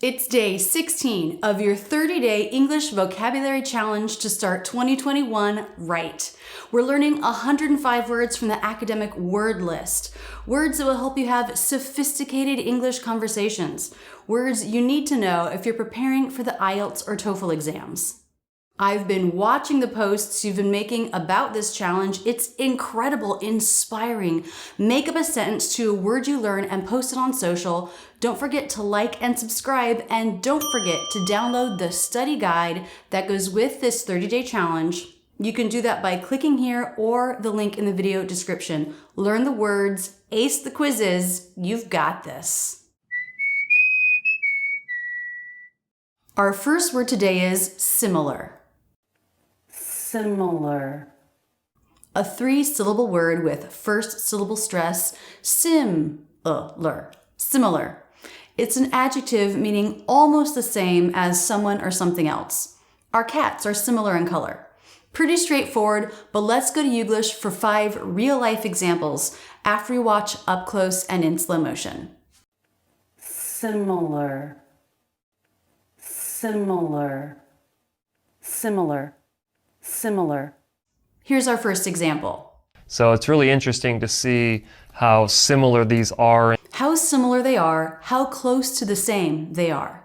It's day 16 of your 30-day English vocabulary challenge to start 2021 right. We're learning 105 words from the academic word list. Words that will help you have sophisticated English conversations. Words you need to know if you're preparing for the IELTS or TOEFL exams. I've been watching the posts you've been making about this challenge. It's incredible, inspiring. Make up a sentence to a word you learn and post it on social. Don't forget to like and subscribe, and don't forget to download the study guide that goes with this 30-day challenge. You can do that by clicking here or the link in the video description. Learn the words, ace the quizzes. You've got this. Our first word today is similar. Similar. A 3-syllable word with first syllable stress, similar. Similar. It's an adjective meaning almost the same as someone or something else. Our cats are similar in color. Pretty straightforward, but let's go to Youglish for 5 real-life examples after we watch up close and in slow motion. Similar. Similar. Similar. Similar. Here's our first example. So it's really interesting to see how similar these are. How similar they are, how close to the same they are.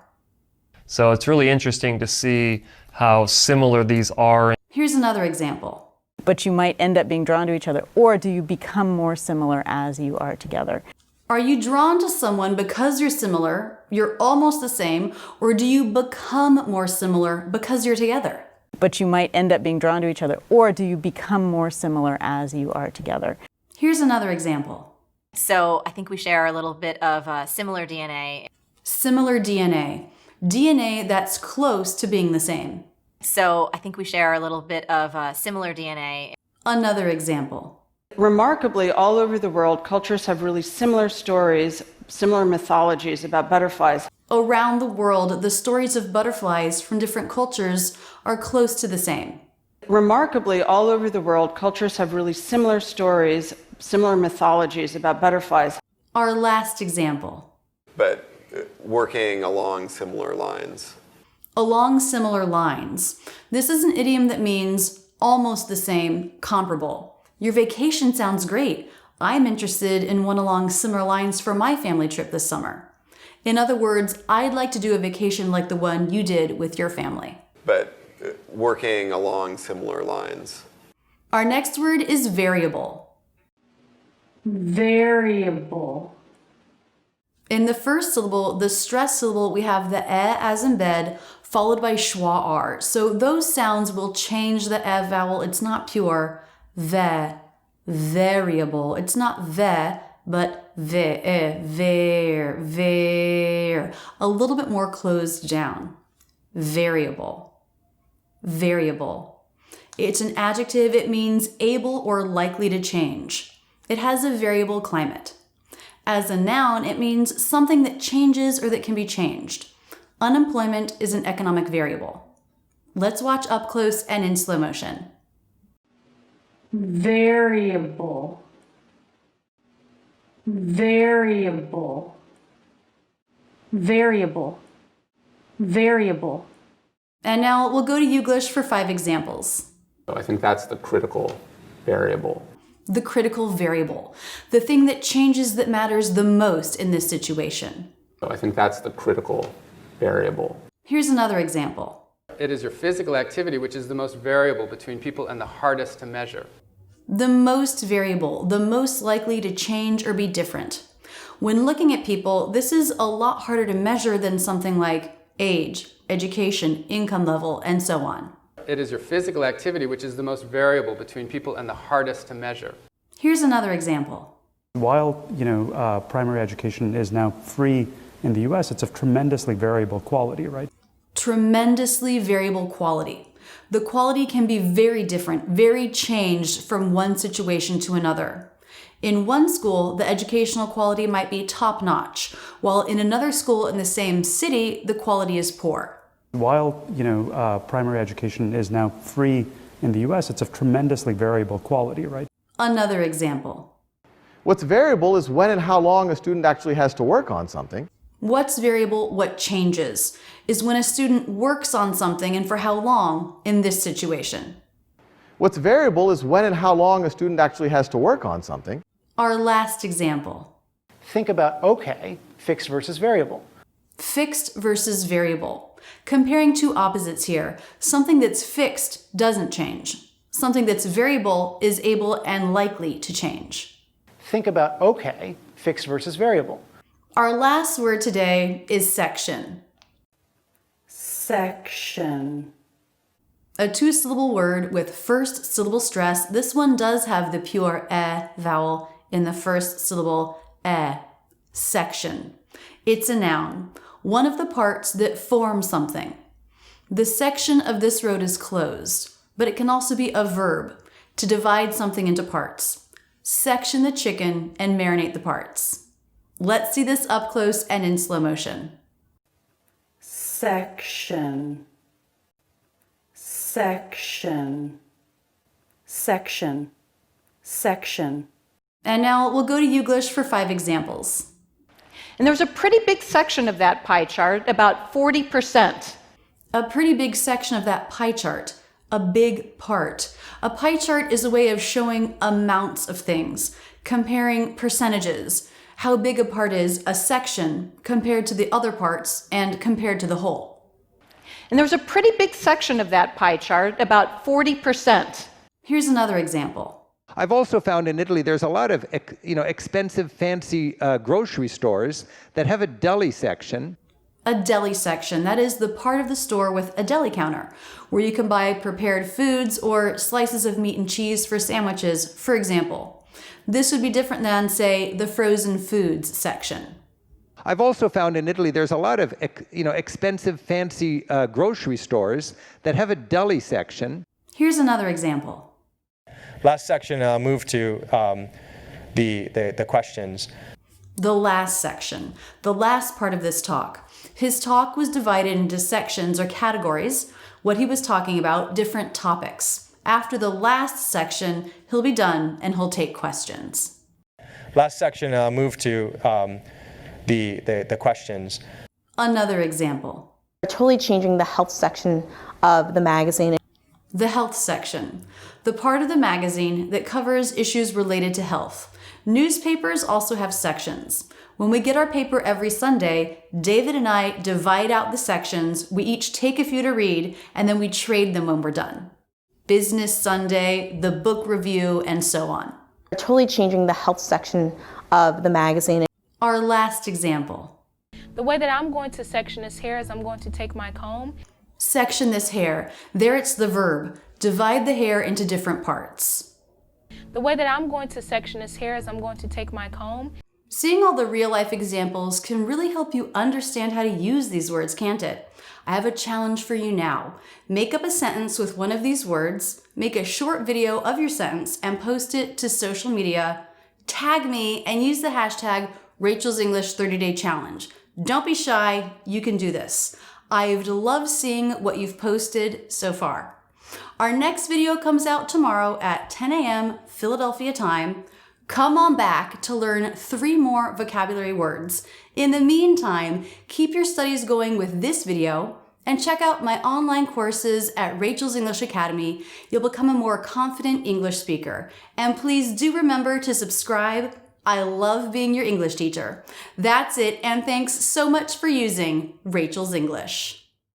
So it's really interesting to see how similar these are. Here's another example. But you might end up being drawn to each other, or do you become more similar as you are together? Are you drawn to someone because you're similar, you're almost the same, or do you become more similar because you're together? But you might end up being drawn to each other, or do you become more similar as you are together? Here's another example. So I think we share a little bit of similar DNA. Similar DNA. DNA that's close to being the same. So I think we share a little bit of similar DNA. Another example. Remarkably, all over the world, cultures have really similar stories, similar mythologies about butterflies. Around the world, the stories of butterflies from different cultures are close to the same. Remarkably, all over the world, cultures have really similar stories, similar mythologies about butterflies. Our last example. But working along similar lines. Along similar lines. This is an idiom that means almost the same, comparable. Your vacation sounds great. I'm interested in one along similar lines for my family trip this summer. In other words, I'd like to do a vacation like the one you did with your family. But working along similar lines. Our next word is variable. Variable. In the first syllable, the stress syllable, we have the e as in bed, followed by schwa r. So those sounds will change the e vowel. It's not pure ve, variable. It's not ve, but ver. A little bit more closed down. Variable. Variable. It's an adjective. It means able or likely to change. It has a variable climate. As a noun, it means something that changes or that can be changed. Unemployment is an economic variable. Let's watch up close and in slow motion. Variable. Variable. Variable. Variable. And now we'll go to Youglish for 5 examples. So I think that's the critical variable. The critical variable. The thing that changes that matters the most in this situation. So I think that's the critical variable. Here's another example. It is your physical activity which is the most variable between people and the hardest to measure. The most variable, the most likely to change or be different. When looking at people, this is a lot harder to measure than something like age, education, income level, and so on. It is your physical activity which is the most variable between people and the hardest to measure. Here's another example. While, primary education is now free in the US, it's of tremendously variable quality, right? Tremendously variable quality. The quality can be very different, very changed from one situation to another. In one school, the educational quality might be top-notch, while in another school in the same city, the quality is poor. While, primary education is now free in the US, it's of tremendously variable quality, right? Another example. What's variable is when and how long a student actually has to work on something. What's variable, what changes, is when a student works on something and for how long in this situation. What's variable is when and how long a student actually has to work on something. Our last example. Think about okay, fixed versus variable. Fixed versus variable. Comparing two opposites here. Something that's fixed doesn't change. Something that's variable is able and likely to change. Think about okay, fixed versus variable. Our last word today is section. Section. A two-syllable word with first syllable stress. This one does have the pure eh vowel in the first syllable, eh. Section. It's a noun, one of the parts that form something. The section of this road is closed, but it can also be a verb, to divide something into parts. Section the chicken and marinate the parts. Let's see this up close and in slow motion. Section. Section. Section. Section. And now we'll go to Youglish for 5 examples. And there's a pretty big section of that pie chart, about 40%. A pretty big section of that pie chart. A big part. A pie chart is a way of showing amounts of things, comparing percentages, how big a part is a section compared to the other parts and compared to the whole. And there's a pretty big section of that pie chart, about 40%. Here's another example. I've also found in Italy there's a lot of expensive, fancy grocery stores that have a deli section. A deli section, that is the part of the store with a deli counter, where you can buy prepared foods or slices of meat and cheese for sandwiches, for example. This would be different than, say, the frozen foods section. I've also found in Italy there's a lot of expensive, fancy grocery stores that have a deli section. Here's another example. Last section, I'll move to the questions. The last section, the last part of this talk. His talk was divided into sections or categories, what he was talking about, different topics. After the last section, he'll be done and he'll take questions. Last section, I'll move to the questions. Another example. We're totally changing the health section of the magazine. The health section, the part of the magazine that covers issues related to health. Newspapers also have sections. When we get our paper every Sunday, David and I divide out the sections, we each take a few to read, and then we trade them when we're done. Business Sunday, the book review, and so on. We're totally changing the health section of the magazine. Our last example. The way that I'm going to section this hair is I'm going to take my comb. Section this hair. There it's the verb. Divide the hair into different parts. The way that I'm going to section this hair is I'm going to take my comb. Seeing all the real-life examples can really help you understand how to use these words, can't it? I have a challenge for you now. Make up a sentence with one of these words, make a short video of your sentence, and post it to social media. Tag me and use the hashtag Rachel's English 30-Day Challenge. Don't be shy, you can do this. I've loved seeing what you've posted so far. Our next video comes out tomorrow at 10 a.m. Philadelphia time. Come on back to learn 3 more vocabulary words. In the meantime, keep your studies going with this video and check out my online courses at Rachel's English Academy. You'll become a more confident English speaker. And please do remember to subscribe. I love being your English teacher. That's it, and thanks so much for using Rachel's English.